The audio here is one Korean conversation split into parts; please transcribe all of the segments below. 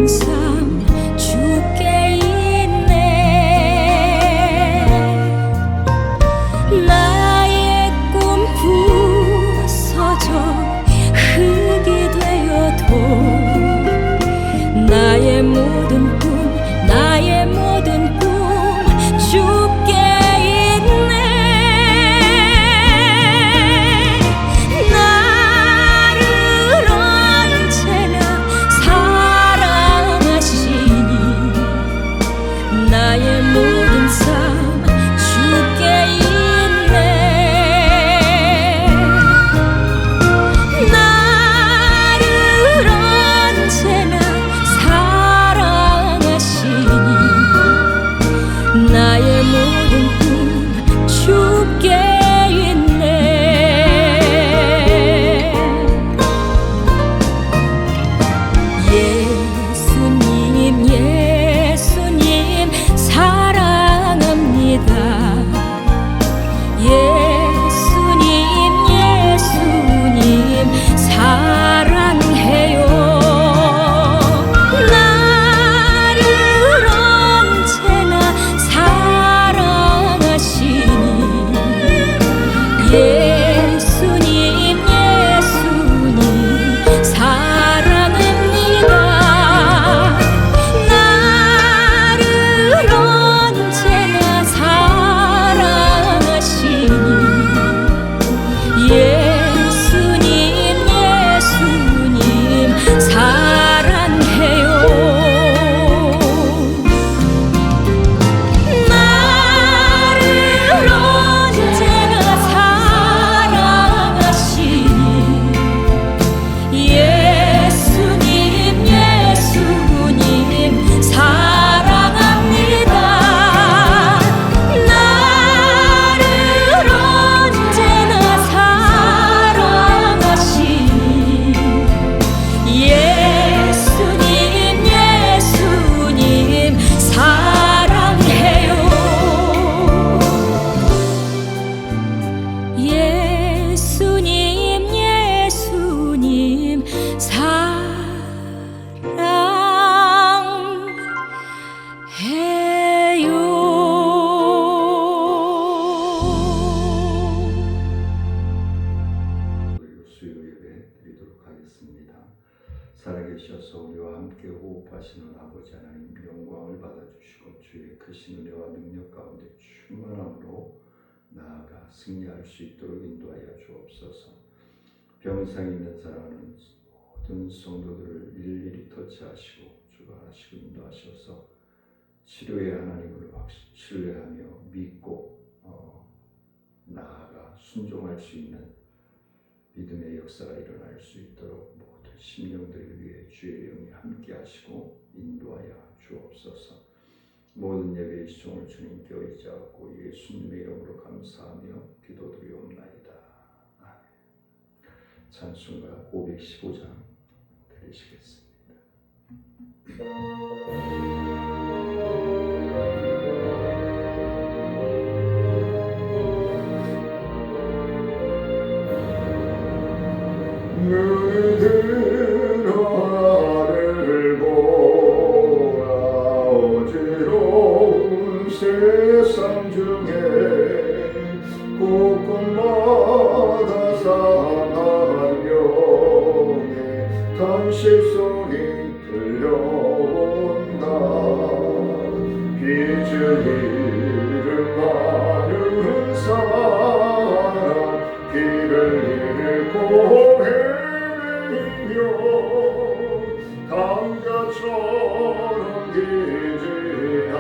모든 삶 주께 있네. 나의 꿈 부서져 흙이 되어도 나의 모든 꿈 주께 있네. 나를 언제나 사랑하시니 나의 모든 삶 주께 있네. 나를 언제나 사랑하시니 나의 모든 꿈 주께 있네. 예수님 사랑합니다. 예수님 사랑해요. 나를 언제나 사랑하시니 예수님 사랑합니다. 나를 언제나 사랑하시니 예수님 사랑해요. 나를 언제나 사랑하시니 예수님 사랑합니다. 나를 언제나 사랑하시니 예수님 사랑해요. 예수님 사랑해요. 수요 예배 드리도록 하겠습니다. 살아계셔서 우리와 함께 호흡하시는 아버지 하나님, 영광을 받아주시고 주의 크신 은혜와 능력 가운데 충만함으로 나아가 승리할 수 있도록 인도하여 주옵소서. 병상 있는 사랑하는 모든 성도들을 일일이 터치하시고 주관하시고 인도하셔서 치료의 하나님을 신뢰하며 믿고 나아가 순종할 수 있는 믿음의 역사가 일어날 수 있도록 모든 심령들을 위해 주의 영이 함께 하시고 인도하여 주옵소서. 모든 예배의 시종을 주님께 의지하고 예수님의 이름으로 감사하며 기도드리옵나이다. 아멘. 찬송가 515장 드리시겠습니다. 눈을 들어 하늘을 보라. 어지러운 세상 중에 곳곳마다 상한 영의 탄식 소리 들려온다. 빚을 잃은 많은 사람 길을 잃고 헤매며 강가처럼 기진하니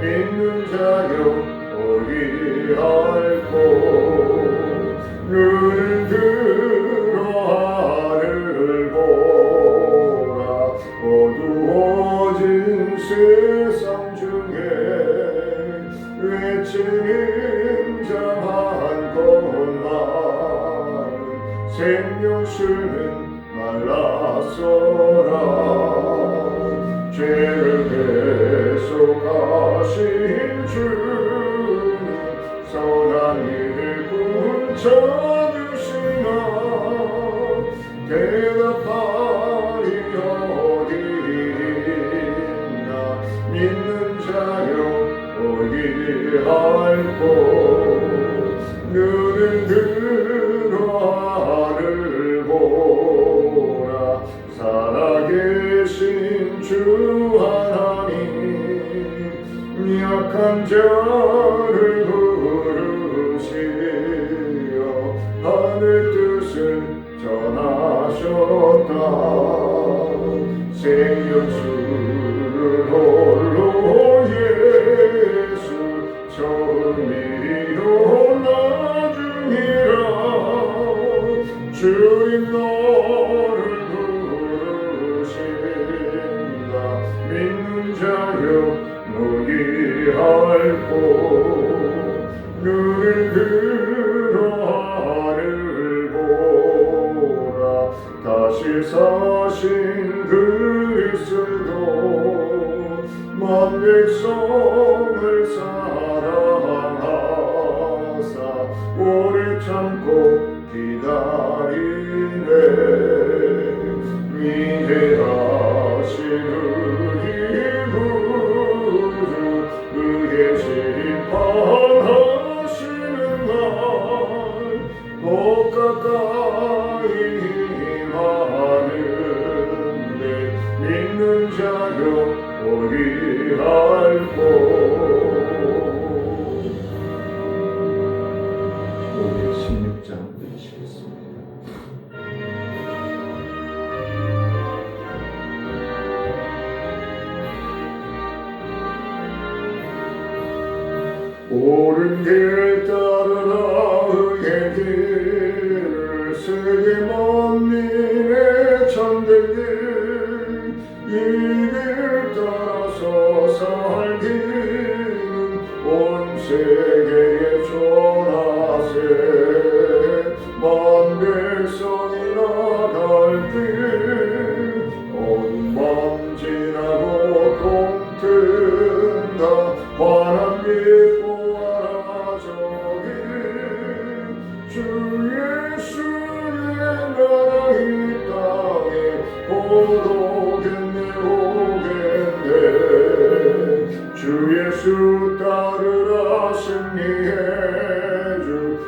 믿는 자여 어이할꼬. 눈을 들어 하늘을 보라. 어두워진 세상 중에 외치는 자 많건만 생명수는 말랐어라. 죄를 계속하신 주는 선한 일을 붙여주시나 대답하리여 눈을 들어 하늘 보라 살아계신 주 하나님 약한 자를 부르시어 하늘 뜻을 전하셨다 생명수를 홀로 예수 처음이요 나중이라 주님 너를 부르신다 믿는 자여 너희 알고 눈을 들어 하늘 보라 다시 사신 그리스도 만 백성을 사랑하사 오래 참고 기다리네 위대하신 우리 구주 그의 심판하시는 날 더 가까이 임하는데 믿는 자여 어디 알고 오늘 16장 드리시겠습니다. 옳은 길 따르라 의의 길을 세계 만민의 참된 길 이 길 따라서 살기는 온 세계에 전하세 만 백성이 나갈 길 온 밤 지나고 동튼다 바람 믿고 알아저기 주 예수의 나라 이 땅에 오겠네 오겠네 주 예수 따르라 승리해 주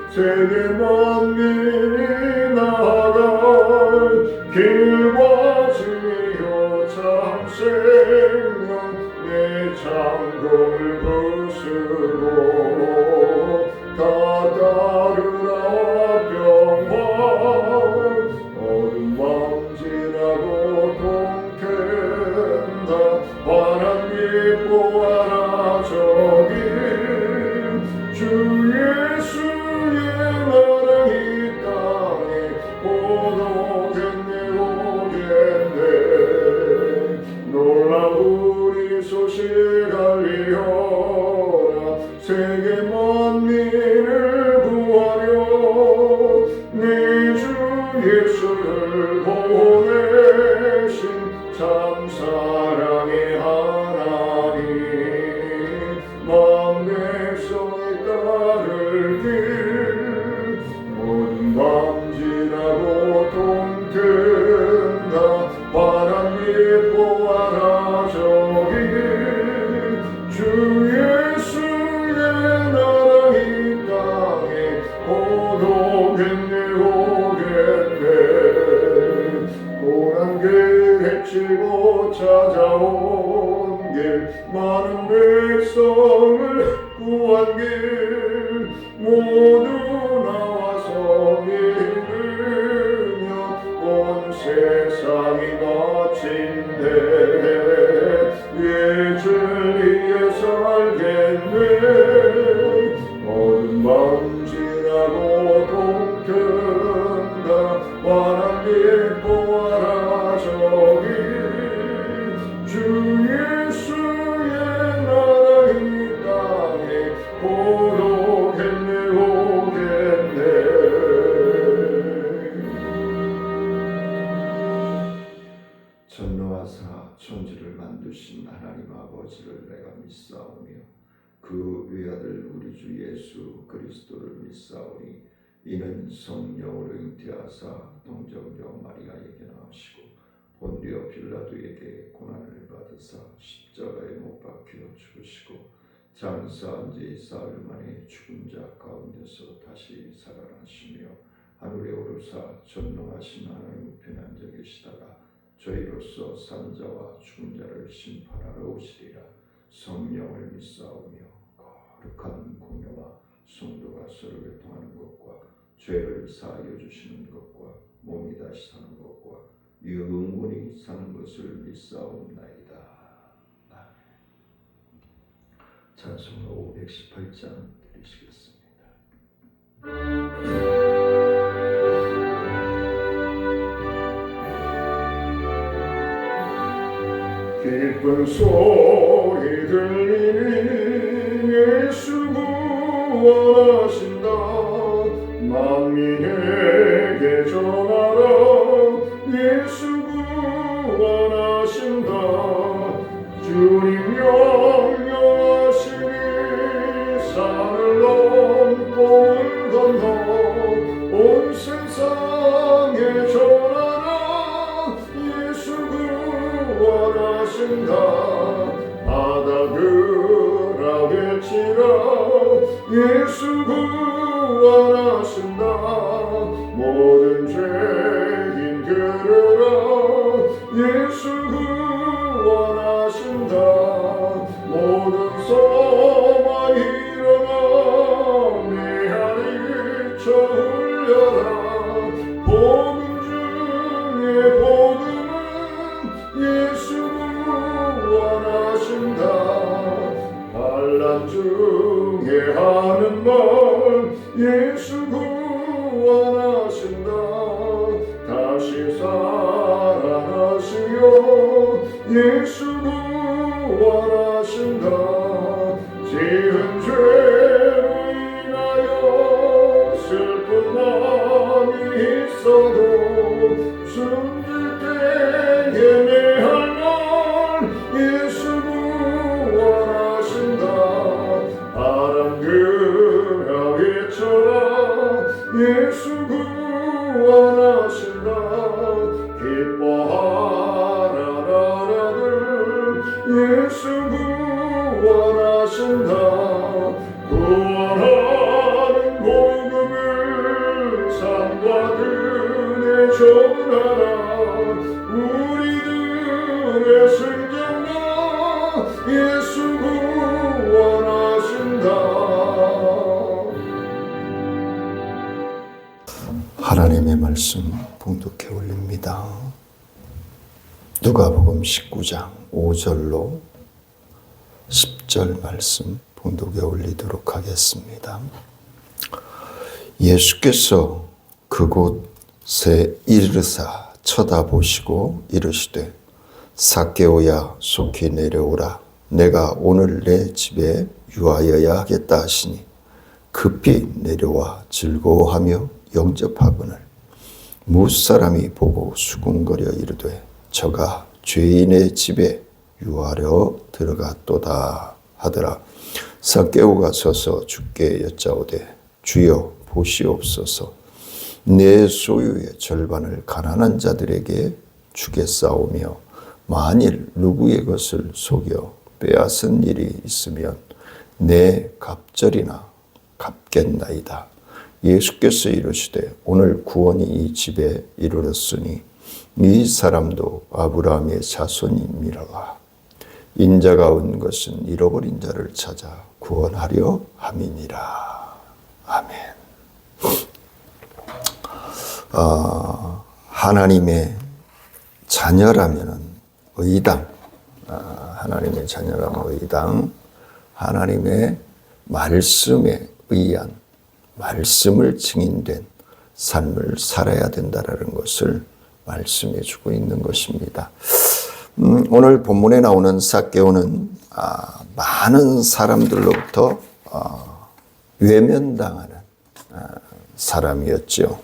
세계 만민이 나갈 길과 지요 참 생명 내 창공을 부수고 다 따르라 병화 어둠 밤 지나고 동캔다 바람 깊고 알아 저기 주 예수의 나라 이 땅에 오겠네 오겠네 놀라우리 소식 알리어라 세계 만민을 구하려 네 주 예수를 보내신 참 사랑의 하나님 만 백성이 따를 길 모든 밤 지나고 동튼다 바람 깊고 알아 저기 주 예수의 나라 이 땅에 오겠네 오겠네 고난 길 헤치고 찾아온 길 많은 백성을 구한 길 모두 나와서 믿으며 온 세상이 마친데 왜 진리에 살겠네 어둠 밤 지나고 동튼다 바람 깊고 알아 저기 주 예수의 나라 이 땅에 오겠네 오겠네 전노하사 천지를 만드신 하나님 아버지를 내가 믿사오며 그 외아들 우리 주 예수 그리스도를 믿사오니 이는 성령으로 잉태하사 동정녀 마리아에게 나오시고 본디오 빌라도에게 고난을 받으사 십자가에 못 박혀 죽으시고 장사한 지 사흘 만에 죽은 자 가운데서 다시 살아나시며 하늘에 오르사 전능하신 하나님 우편에 앉아 계시다가 저희로서 산 자와 죽은 자를 심판하러 오시리라. 성령을 믿사오며 거룩한 공예와 성도가 서로 교통하는 것과 죄를 사하여 주시는 것과 몸이 다시 사는 것과 영원히 사는 것을 믿사옵나이다. 아멘. 찬송가 518장 드리시겠습니다. 기쁜 소리 들리니 예수 구원하신다. 만민에게 전하라. 예수 구원하신다. 주님 영영하시니 산을 넘고 을 건너 온 세상에 전하라. 예수 구원하신다. 바다그라 외치라. 예수 구원하신다. 모든 죄인 들으라. 예수 구원하신다. 모든 소망 일어나 내 하리 쳐 흘려라. 복음 중에 복음은 예수 구원하신다. 반란 중에 하는 말 예수 구원하신다. 다시 살아나시며 예수 구원하신다. 지은 죄로 인하여 슬픈 마음이 있어도 숨질 때에 매할 날 예수 구원하신다. 바람 그라 외쳐라. 예수 구원하신다. 기뻐하라 나라들 예수 구원하신다. 구원하는 복음을 산과 들에 전하라. 우리들의 승자가 예수 구원하신다. 하나님의 말씀 봉독해 올립니다. 누가복음 19장 5절로 10절 말씀 봉독해 올리도록 하겠습니다. 예수께서 그곳에 이르사 쳐다보시고 이르시되 삭개오야 속히 내려오라. 내가 오늘 내 집에 유하여야 하겠다 하시니 급히 내려와 즐거워하며 영접하거늘 무사람이 보고 수군거려 이르되 저가 죄인의 집에 유하려 들어갔도다 하더라. 삭개오가 서서 주께 여짜오되 주여 보시옵소서. 내 소유의 절반을 가난한 자들에게 주겠사오며 만일 누구의 것을 속여 빼앗은 일이 있으면 내 갑절이나 갚겠나이다. 예수께서 이르시되 오늘 구원이 이 집에 이르렀으니 이 사람도 아브라함의 자손임이라. 인자가 온 것은 잃어버린 자를 찾아 구원하려 함이니라. 아멘. 하나님의 자녀라면 의당, 하나님의 자녀라면 의당, 하나님의 말씀에 의한 말씀을 증인된 삶을 살아야 된다라는 것을 말씀해 주고 있는 것입니다. 오늘 본문에 나오는 삭개오는 많은 사람들로부터 외면당하는 사람이었죠.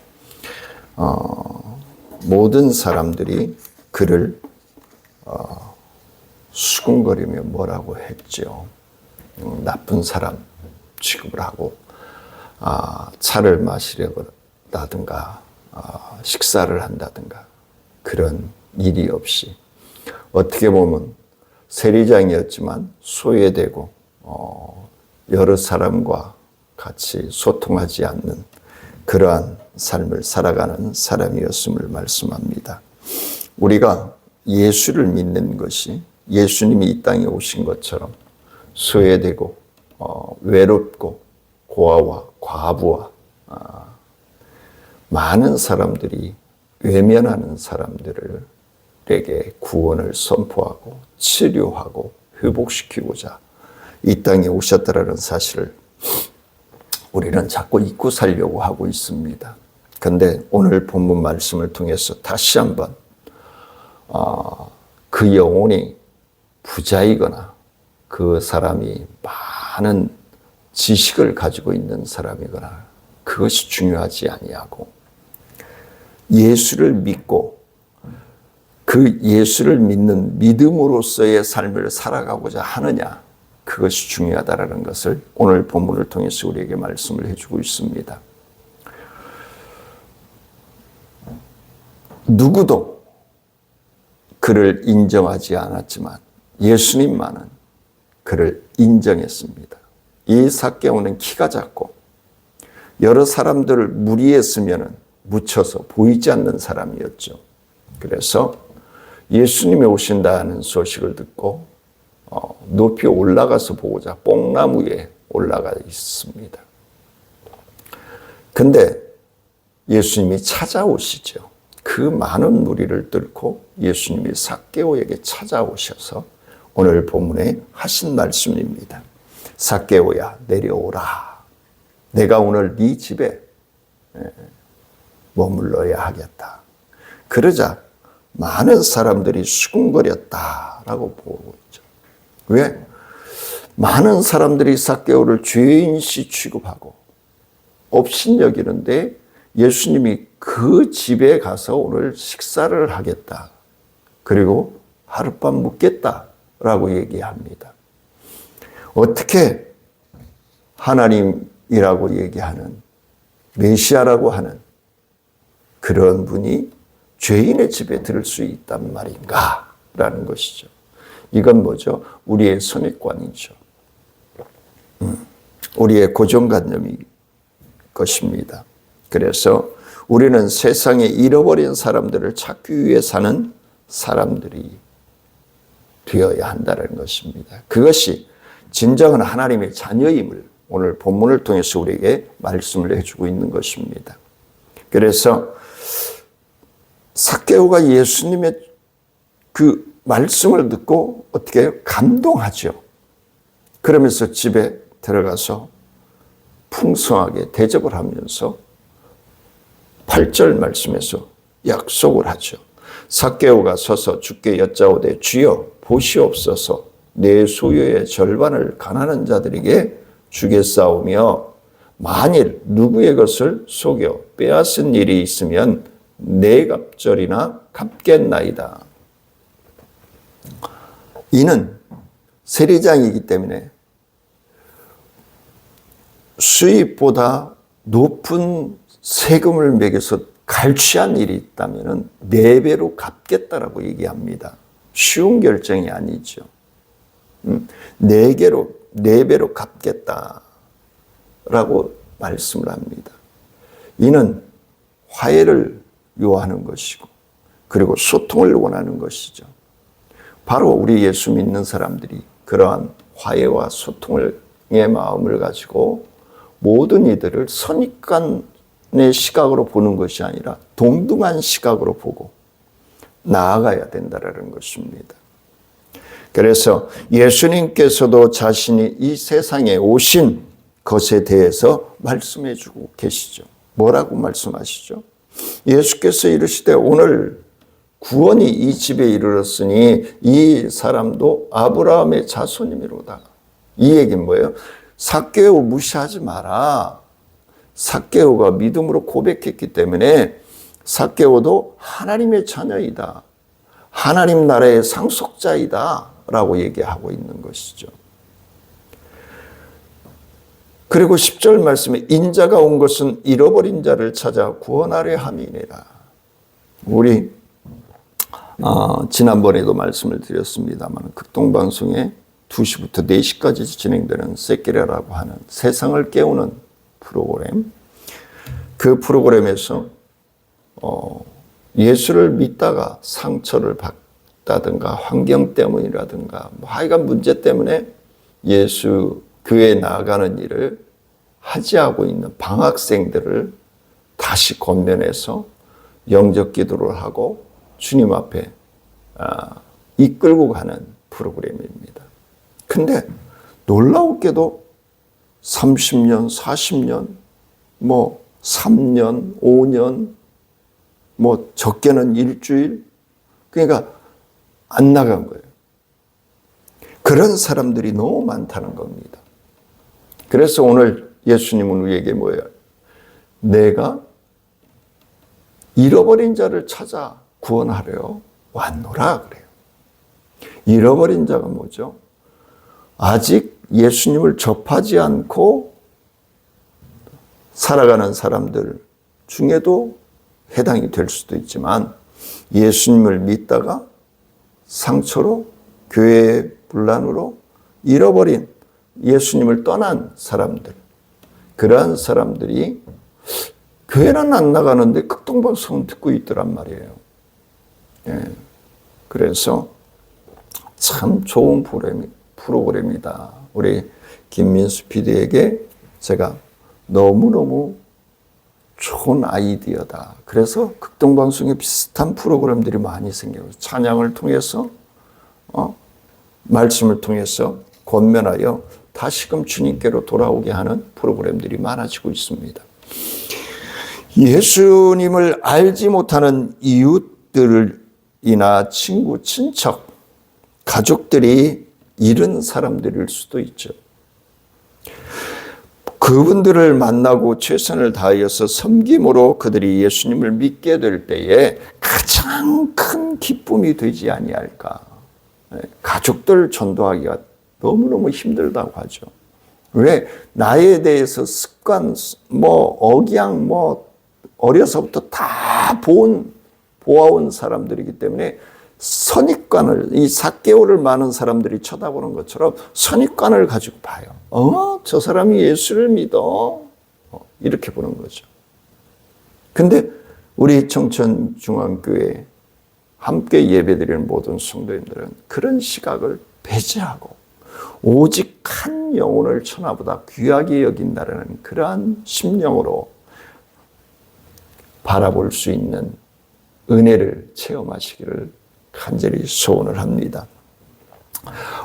모든 사람들이 그를 수군거리며 뭐라고 했죠. 나쁜 사람 취급을 하고 차를 마시려다든가 식사를 한다든가 그런 일이 없이 어떻게 보면 세리장이었지만 소외되고 여러 사람과 같이 소통하지 않는 그러한 삶을 살아가는 사람이었음을 말씀합니다. 우리가 예수를 믿는 것이 예수님이 이 땅에 오신 것처럼 소외되고 외롭고 고아와 과부와 많은 사람들이 외면하는 사람들에게 구원을 선포하고 치료하고 회복시키고자 이 땅에 오셨다라는 사실을 우리는 자꾸 잊고 살려고 하고 있습니다. 그런데 오늘 본문 말씀을 통해서 다시 한번 그 영혼이 부자이거나 그 사람이 많은 지식을 가지고 있는 사람이거나 그것이 중요하지 아니하고 예수를 믿고 그 예수를 믿는 믿음으로서의 삶을 살아가고자 하느냐, 그것이 중요하다는 것을 오늘 본문을 통해서 우리에게 말씀을 해주고 있습니다. 누구도 그를 인정하지 않았지만 예수님만은 그를 인정했습니다. 이 삭개오는 키가 작고 여러 사람들을 무리에 쓰면 묻혀서 보이지 않는 사람이었죠. 그래서 예수님이 오신다는 소식을 듣고 높이 올라가서 보고자 뽕나무에 올라가 있습니다. 근데 예수님이 찾아오시죠. 그 많은 무리를 뚫고 예수님이 삭개오에게 찾아오셔서 오늘 본문에 하신 말씀입니다. 삭개오야, 내려오라. 내가 오늘 네 집에 머물러야 하겠다. 그러자 많은 사람들이 수군거렸다라고 보고 있죠. 왜? 많은 사람들이 삭개오를 죄인시 취급하고 업신여기는데 예수님이 그 집에 가서 오늘 식사를 하겠다. 그리고 하룻밤 묵겠다라고 얘기합니다. 어떻게 하나님이라고 얘기하는 메시아라고 하는 그런 분이 죄인의 집에 들을 수 있단 말인가? 라는 것이죠. 이건 뭐죠? 우리의 선입관이죠. 우리의 고정관념이 것입니다. 그래서 우리는 세상에 잃어버린 사람들을 찾기 위해 사는 사람들이 되어야 한다는 것입니다. 그것이 진정한 하나님의 자녀임을 오늘 본문을 통해서 우리에게 말씀을 해주고 있는 것입니다. 그래서 삭개오가 예수님의 그 말씀을 듣고 어떻게 감동하죠. 그러면서 집에 들어가서 풍성하게 대접을 하면서 8절 말씀에서 약속을 하죠. 삭개오가 서서 주께 여짜오되 주여 보시옵소서 내 소유의 절반을 가난한 자들에게 주겠사오며 만일 누구의 것을 속여 빼앗은 일이 있으면 네 갑절이나 갚겠나이다. 이는 세리장이기 때문에 수입보다 높은 세금을 매겨서 갈취한 일이 있다면 4배로 갚겠다라고 얘기합니다. 쉬운 결정이 아니죠. 4배로 갚겠다라고 말씀을 합니다. 이는 화해를 요하는 것이고 그리고 소통을 원하는 것이죠. 바로 우리 예수 믿는 사람들이 그러한 화해와 소통의 마음을 가지고 모든 이들을 선입관의 시각으로 보는 것이 아니라 동등한 시각으로 보고 나아가야 된다는 것입니다. 그래서 예수님께서도 자신이 이 세상에 오신 것에 대해서 말씀해 주고 계시죠. 뭐라고 말씀하시죠? 예수께서 이르시되 오늘 구원이 이 집에 이르렀으니 이 사람도 아브라함의 자손이미로다. 이 얘기는 뭐예요? 삭개오 무시하지 마라. 삭개오가 믿음으로 고백했기 때문에 삭개오도 하나님의 자녀이다. 하나님 나라의 상속자이다. 라고 얘기하고 있는 것이죠. 그리고 10절 말씀에 인자가 온 것은 잃어버린 자를 찾아 구원하려 함이니라. 우리 지난번에도 말씀을 드렸습니다만 극동방송에 2시부터 4시까지 진행되는 세끼레라고 하는 세상을 깨우는 프로그램. 그 프로그램에서 예수를 믿다가 상처를 받다든가 환경 때문이라든가 뭐 하여간 문제 때문에 예수 교회에 나아가는 일을 하지하고 있는 방학생들을 다시 권면해서 영적 기도를 하고 주님 앞에 이끌고 가는 프로그램입니다. 근데 놀라웠게도 30년, 40년, 뭐 3년, 5년, 뭐 적게는 일주일, 그러니까 안 나간 거예요. 그런 사람들이 너무 많다는 겁니다. 그래서 오늘 예수님은 우리에게 뭐예요? 내가 잃어버린 자를 찾아 구원하려 왔노라 그래요. 잃어버린 자가 뭐죠? 아직 예수님을 접하지 않고 살아가는 사람들 중에도 해당이 될 수도 있지만 예수님을 믿다가 상처로 교회의 분란으로 잃어버린 예수님을 떠난 사람들, 그러한 사람들이 교회는 안 나가는데 극동방송은 듣고 있더란 말이에요. 예. 그래서 참 좋은 프로그램이다. 우리 김민수 PD에게 제가 너무너무 좋은 아이디어다. 그래서 극동방송에 비슷한 프로그램들이 많이 생겨요. 찬양을 통해서 말씀을 통해서 권면하여 다시금 주님께로 돌아오게 하는 프로그램들이 많아지고 있습니다. 예수님을 알지 못하는 이웃들이나 친구, 친척, 가족들이 잃은 사람들일 수도 있죠. 그분들을 만나고 최선을 다하여서 섬김으로 그들이 예수님을 믿게 될 때에 가장 큰 기쁨이 되지 아니할까. 가족들 전도하기가 너무너무 힘들다고 하죠. 왜? 나에 대해서 습관, 억양, 어려서부터 다 보아온 사람들이기 때문에 선입관을, 이 삭개오를 많은 사람들이 쳐다보는 것처럼 선입관을 가지고 봐요. 저 사람이 예수를 믿어. 이렇게 보는 거죠. 근데 우리 청천중앙교회 함께 예배드리는 모든 성도님들은 그런 시각을 배제하고 오직 한 영혼을 천하보다 귀하게 여긴다는 그러한 심령으로 바라볼 수 있는 은혜를 체험하시기를 간절히 소원을 합니다.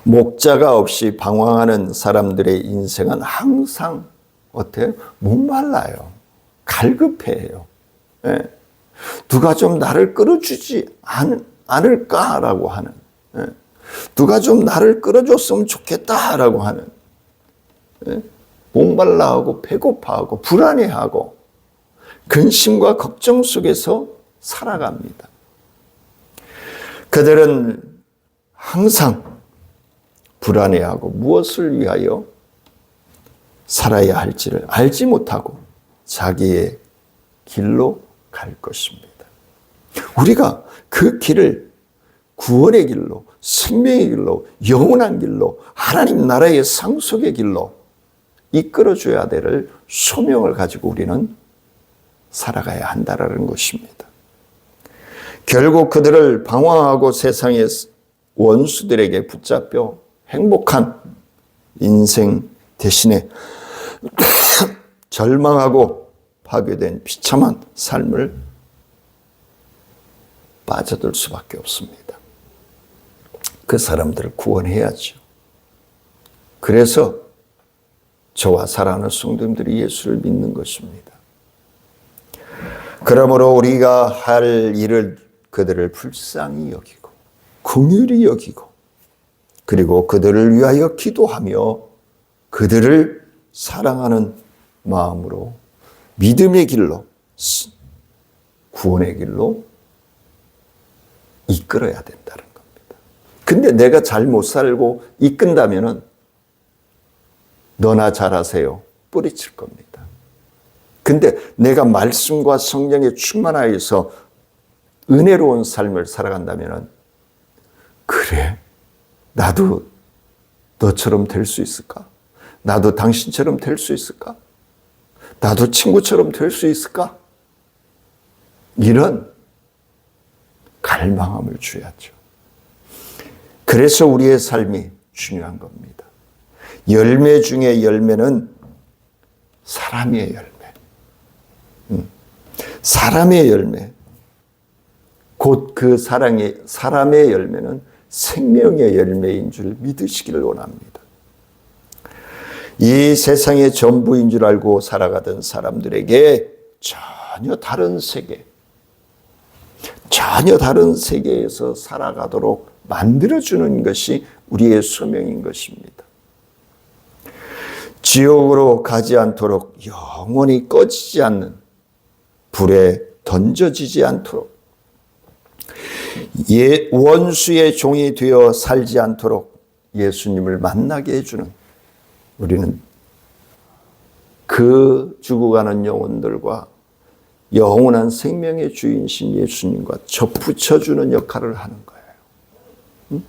목자가 없이 방황하는 사람들의 인생은 항상 어때요? 목말라요. 갈급해요. 예. 누가 좀 나를 끌어주지 않을까라고 하는, 예. 누가 좀 나를 끌어줬으면 좋겠다라고 하는, 예. 목말라하고 배고파하고 불안해하고 근심과 걱정 속에서 살아갑니다. 그들은 항상 불안해하고 무엇을 위하여 살아야 할지를 알지 못하고 자기의 길로 갈 것입니다. 우리가 그 길을 구원의 길로, 생명의 길로, 영원한 길로, 하나님 나라의 상속의 길로 이끌어줘야 될 소명을 가지고 우리는 살아가야 한다는 것입니다. 결국 그들을 방황하고 세상의 원수들에게 붙잡혀 행복한 인생 대신에 절망하고 파괴된 비참한 삶을 빠져들 수밖에 없습니다. 그 사람들을 구원해야죠. 그래서 저와 사랑하는 성도님들이 예수를 믿는 것입니다. 그러므로 우리가 할 일을 그들을 불쌍히 여기고 긍휼히 여기고 그리고 그들을 위하여 기도하며 그들을 사랑하는 마음으로 믿음의 길로 구원의 길로 이끌어야 된다는 겁니다. 근데 내가 잘 못 살고 이끈다면은 너나 잘하세요 뿌리칠 겁니다. 근데 내가 말씀과 성령에 충만하여서 은혜로운 삶을 살아간다면은 그래 나도 너처럼 될 수 있을까? 나도 당신처럼 될 수 있을까? 나도 친구처럼 될 수 있을까? 이런 갈망함을 줘야죠. 그래서 우리의 삶이 중요한 겁니다. 열매 중에 열매는 사람의 열매. 사람의 열매. 곧 그 사람의 열매는 생명의 열매인 줄 믿으시기를 원합니다. 이 세상의 전부인 줄 알고 살아가던 사람들에게 전혀 다른 세계, 전혀 다른 세계에서 살아가도록 만들어주는 것이 우리의 소명인 것입니다. 지옥으로 가지 않도록 영원히 꺼지지 않는 불에 던져지지 않도록 원수의 종이 되어 살지 않도록 예수님을 만나게 해주는 우리는 그 죽어가는 영혼들과 영원한 생명의 주인이신 예수님과 접붙여주는 역할을 하는 거예요.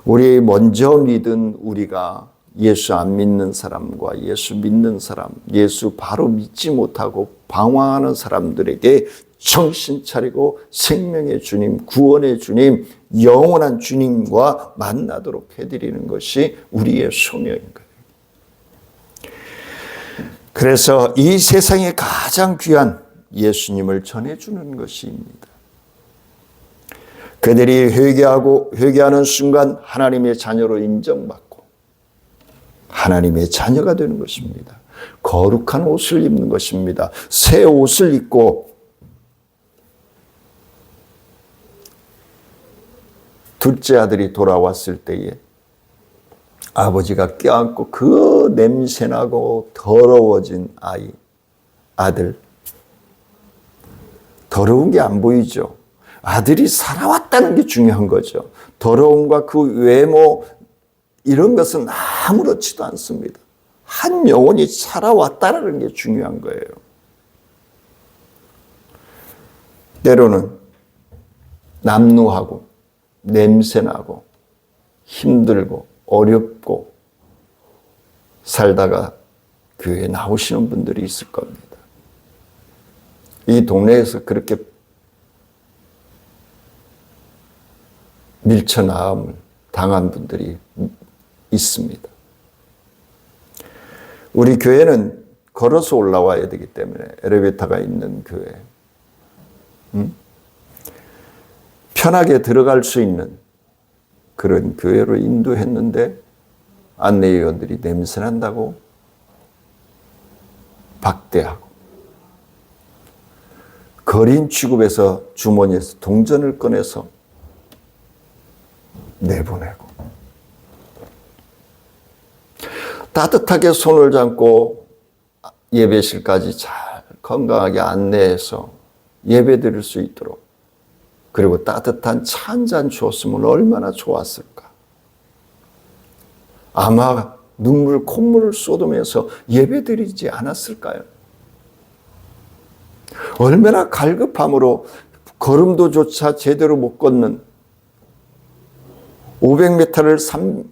우리 먼저 믿은 우리가 예수 안 믿는 사람과 예수 믿는 사람, 예수 바로 믿지 못하고 방황하는 사람들에게 정신 차리고 생명의 주님, 구원의 주님, 영원한 주님과 만나도록 해드리는 것이 우리의 소명인 거예요. 그래서 이 세상에 가장 귀한 예수님을 전해주는 것입니다. 그들이 회개하는 순간 하나님의 자녀로 인정받고 하나님의 자녀가 되는 것입니다. 거룩한 옷을 입는 것입니다. 새 옷을 입고 둘째 아들이 돌아왔을 때에 아버지가 껴안고 그 냄새나고 더러워진 아들. 더러운 게 안 보이죠. 아들이 살아왔다는 게 중요한 거죠. 더러움과 그 외모 이런 것은 아무렇지도 않습니다. 한 영혼이 살아왔다는 게 중요한 거예요. 때로는 남루하고 냄새나고 힘들고 어렵고 살다가 교회에 나오시는 분들이 있을 겁니다. 이 동네에서 그렇게 밀쳐나옴을 당한 분들이 있습니다. 우리 교회는 걸어서 올라와야 되기 때문에 엘리베이터가 있는 교회, 편하게 들어갈 수 있는 그런 교회로 인도했는데 안내위원들이 냄새난다고 박대하고 거린 취급에서 주머니에서 동전을 꺼내서 내보내고 따뜻하게 손을 잡고 예배실까지 잘 건강하게 안내해서 예배 드릴 수 있도록 그리고 따뜻한 차 한 잔 줬으면 얼마나 좋았을까. 아마 눈물 콧물을 쏟으면서 예배 드리지 않았을까요? 얼마나 갈급함으로 걸음도조차 제대로 못 걷는 500m를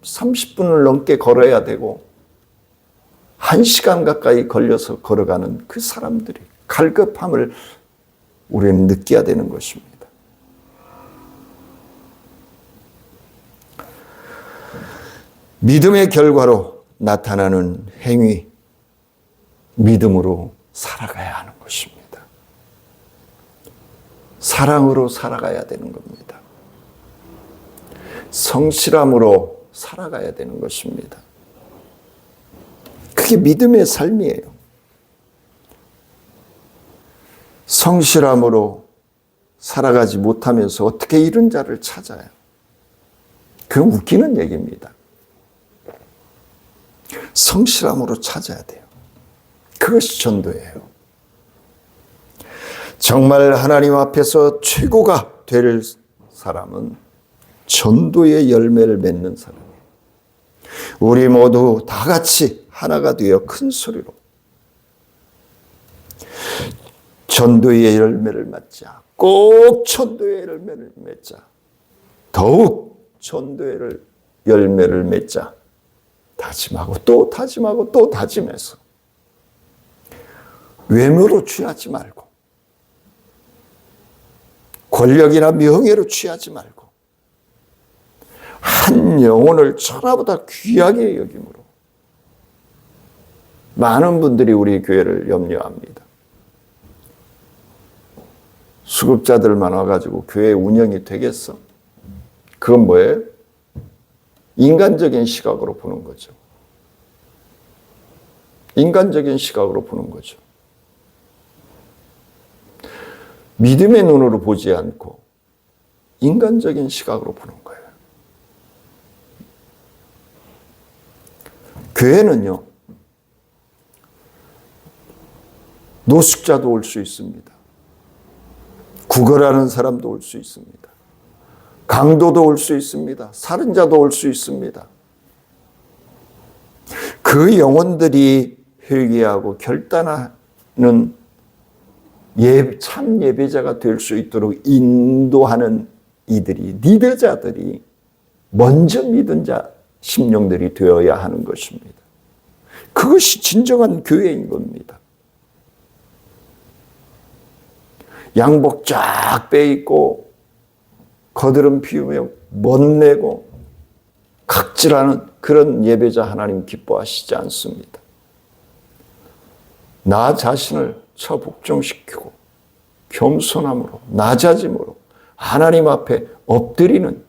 30분을 넘게 걸어야 되고 1시간 가까이 걸려서 걸어가는 그 사람들이 갈급함을 우리는 느껴야 되는 것입니다. 믿음의 결과로 나타나는 행위, 믿음으로 살아가야 하는 것입니다. 사랑으로 살아가야 되는 겁니다. 성실함으로 살아가야 되는 것입니다. 그게 믿음의 삶이에요. 성실함으로 살아가지 못하면서 어떻게 이런 자를 찾아요? 그건 웃기는 얘기입니다. 성실함으로 찾아야 돼요. 그것이 전도예요. 정말 하나님 앞에서 최고가 될 사람은 전도의 열매를 맺는 사람이에요. 우리 모두 다 같이 하나가 되어 큰 소리로 전도의 열매를 맺자. 꼭 전도의 열매를 맺자. 더욱 전도의 열매를 맺자. 다짐하고 또 다짐하고 또 다짐해서 외모로 취하지 말고 권력이나 명예로 취하지 말고 한 영혼을 천하보다 귀하게 여김으로 많은 분들이 우리 교회를 염려합니다. 수급자들만 와가지고 교회 운영이 되겠어? 그건 뭐예요? 인간적인 시각으로 보는 거죠. 인간적인 시각으로 보는 거죠. 믿음의 눈으로 보지 않고 인간적인 시각으로 보는 거예요. 교회는요, 노숙자도 올 수 있습니다. 구걸하는 사람도 올 수 있습니다. 강도도 올 수 있습니다. 살인자도 올 수 있습니다. 그 영혼들이 회개하고 결단하는 참 예배자가 될 수 있도록 인도하는 이들이, 리더자들이 먼저 믿은 자 심령들이 되어야 하는 것입니다. 그것이 진정한 교회인 겁니다. 양복 쫙 빼입고 거드름 피우며 멋내고 각질하는 그런 예배자 하나님 기뻐하시지 않습니다. 나 자신을 처복종시키고 겸손함으로 낮아짐으로 하나님 앞에 엎드리는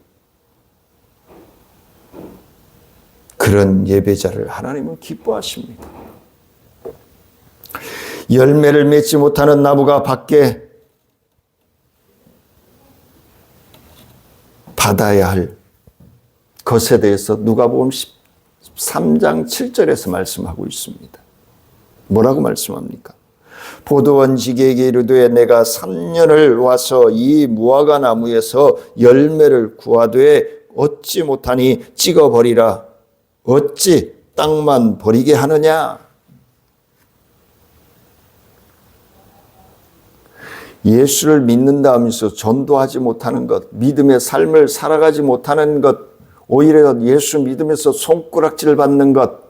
그런 예배자를 하나님은 기뻐하십니다. 열매를 맺지 못하는 나무가 밖에 받아야 할 것에 대해서 누가복음 13장 7절에서 말씀하고 있습니다. 뭐라고 말씀합니까? 포도원지기에게 이르되 내가 3년을 와서 이 무화과 나무에서 열매를 구하되 얻지 못하니 찍어버리라. 어찌 땅만 버리게 하느냐? 예수를 믿는다 하면서 전도하지 못하는 것, 믿음의 삶을 살아가지 못하는 것, 오히려 예수 믿으면서 손가락질 받는 것,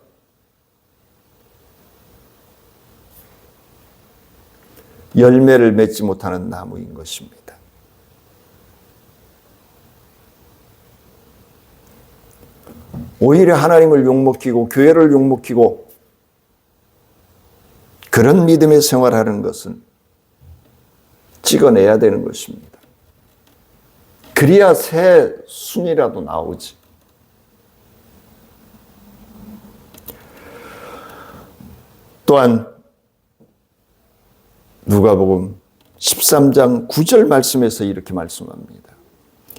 열매를 맺지 못하는 나무인 것입니다. 오히려 하나님을 욕먹히고 교회를 욕먹히고 그런 믿음의 생활하는 것은 찍어내야 되는 것입니다. 그래야 새 순이라도 나오지. 또한 누가복음 13장 9절 말씀에서 이렇게 말씀합니다.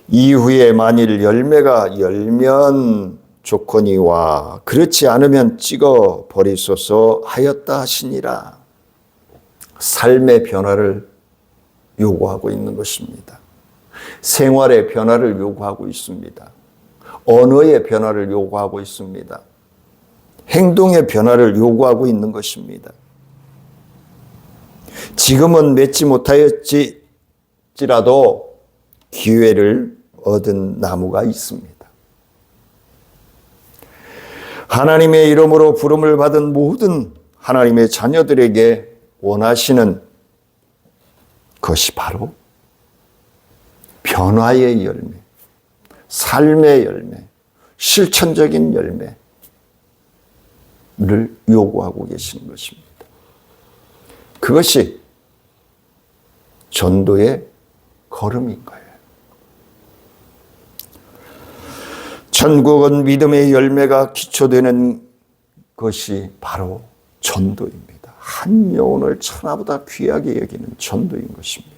이후에 만일 열매가 열면 좋거니와 그렇지 않으면 찍어 버리소서 하였다 하시니라. 삶의 변화를 요구하고 있는 것입니다. 생활의 변화를 요구하고 있습니다. 언어의 변화를 요구하고 있습니다. 행동의 변화를 요구하고 있는 것입니다. 지금은 맺지 못하였지라도 기회를 얻은 나무가 있습니다. 하나님의 이름으로 부름을 받은 모든 하나님의 자녀들에게 원하시는 것이 바로 변화의 열매, 삶의 열매, 실천적인 열매를 요구하고 계시는 것입니다. 그것이 전도의 걸음인 거예요. 천국은 믿음의 열매가 기초되는 것이 바로 전도입니다. 한 영혼을 천하보다 귀하게 여기는 전도인 것입니다.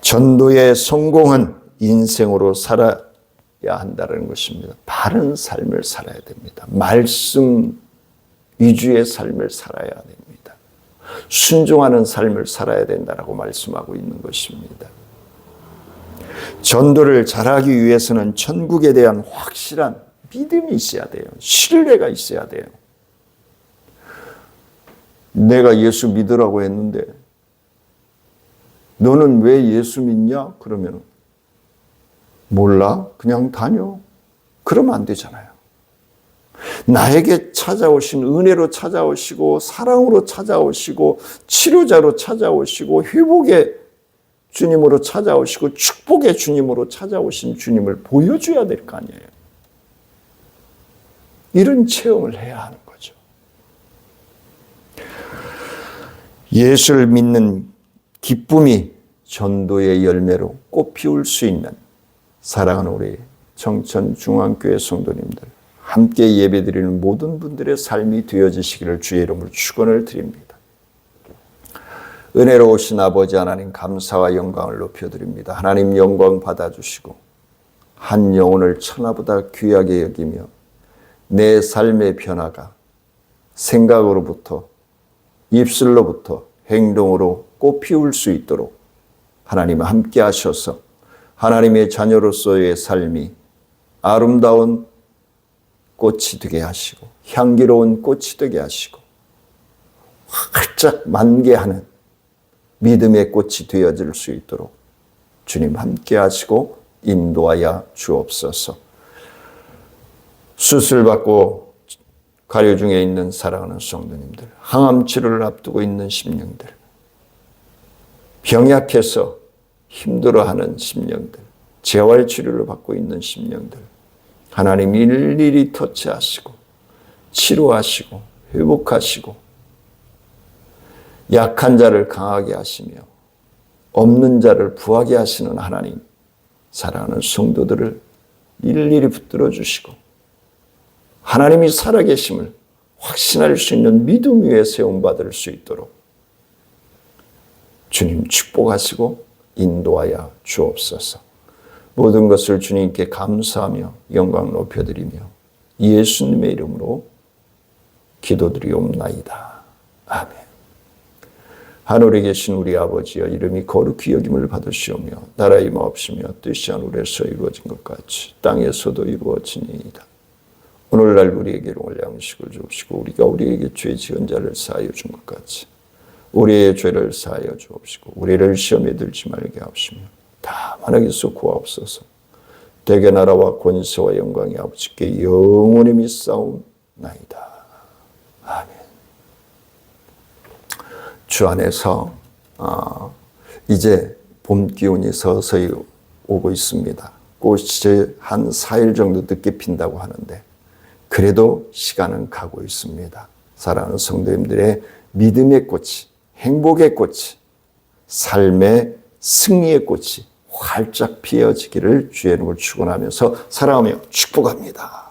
전도의 성공은 인생으로 살아야 한다는 것입니다. 바른 삶을 살아야 됩니다. 말씀 위주의 삶을 살아야 됩니다. 순종하는 삶을 살아야 된다라고 말씀하고 있는 것입니다. 전도를 잘하기 위해서는 천국에 대한 확실한 믿음이 있어야 돼요. 신뢰가 있어야 돼요. 내가 예수 믿으라고 했는데 너는 왜 예수 믿냐? 그러면 몰라. 그냥 다녀. 그러면 안 되잖아요. 나에게 찾아오신 은혜로 찾아오시고 사랑으로 찾아오시고 치료자로 찾아오시고 회복의 주님으로 찾아오시고 축복의 주님으로 찾아오신 주님을 보여줘야 될 거 아니에요. 이런 체험을 해야 하는 거죠. 예수를 믿는 기쁨이 전도의 열매로 꽃 피울 수 있는 사랑하는 우리 청천중앙교회 성도님들, 함께 예배드리는 모든 분들의 삶이 되어지시기를 주의 이름으로 축원을 드립니다. 은혜로우신 아버지 하나님, 감사와 영광을 높여드립니다. 하나님 영광 받아주시고 한 영혼을 천하보다 귀하게 여기며 내 삶의 변화가 생각으로부터 입술로부터 행동으로 꽃 피울 수 있도록 하나님 함께 하셔서 하나님의 자녀로서의 삶이 아름다운 꽃이 되게 하시고 향기로운 꽃이 되게 하시고 활짝 만개하는 믿음의 꽃이 되어질 수 있도록 주님 함께 하시고 인도하여 주옵소서. 수술받고 가려 중에 있는 사랑하는 성도님들, 항암 치료를 앞두고 있는 심령들, 병약해서 힘들어하는 심령들, 재활 치료를 받고 있는 심령들, 하나님 일일이 터치하시고 치료하시고 회복하시고 약한 자를 강하게 하시며 없는 자를 부하게 하시는 하나님, 사랑하는 성도들을 일일이 붙들어 주시고 하나님이 살아계심을 확신할 수 있는 믿음 위에 세움받을 수 있도록 주님 축복하시고 인도하여 주옵소서. 모든 것을 주님께 감사하며 영광 높여드리며 예수님의 이름으로 기도드리옵나이다. 아멘. 하늘에 계신 우리 아버지여, 이름이 거룩히 여김을 받으시오며 나라의 임하옵시며 뜻이 하늘에서 이루어진 것 같이 땅에서도 이루어지니이다. 오늘날 우리에게 일용할 양식을 주옵시고 우리가 우리에게 죄 지은 자를 사하여 준 것 같이 우리의 죄를 사하여 주옵시고 우리를 시험에 들지 말게 하옵시며 다만 악에서 구하옵소서. 대개 나라와 권세와 영광이 아버지께 영원히 믿사옵나이다. 아멘. 주 안에서 이제 봄 기운이 서서히 오고 있습니다. 꽃이 한 4일 정도 늦게 핀다고 하는데 그래도 시간은 가고 있습니다. 사랑하는 성도님들의 믿음의 꽃이, 행복의 꽃이, 삶의 승리의 꽃이 활짝 피어지기를 주의 이름으로 축원하면서 사랑하며 축복합니다.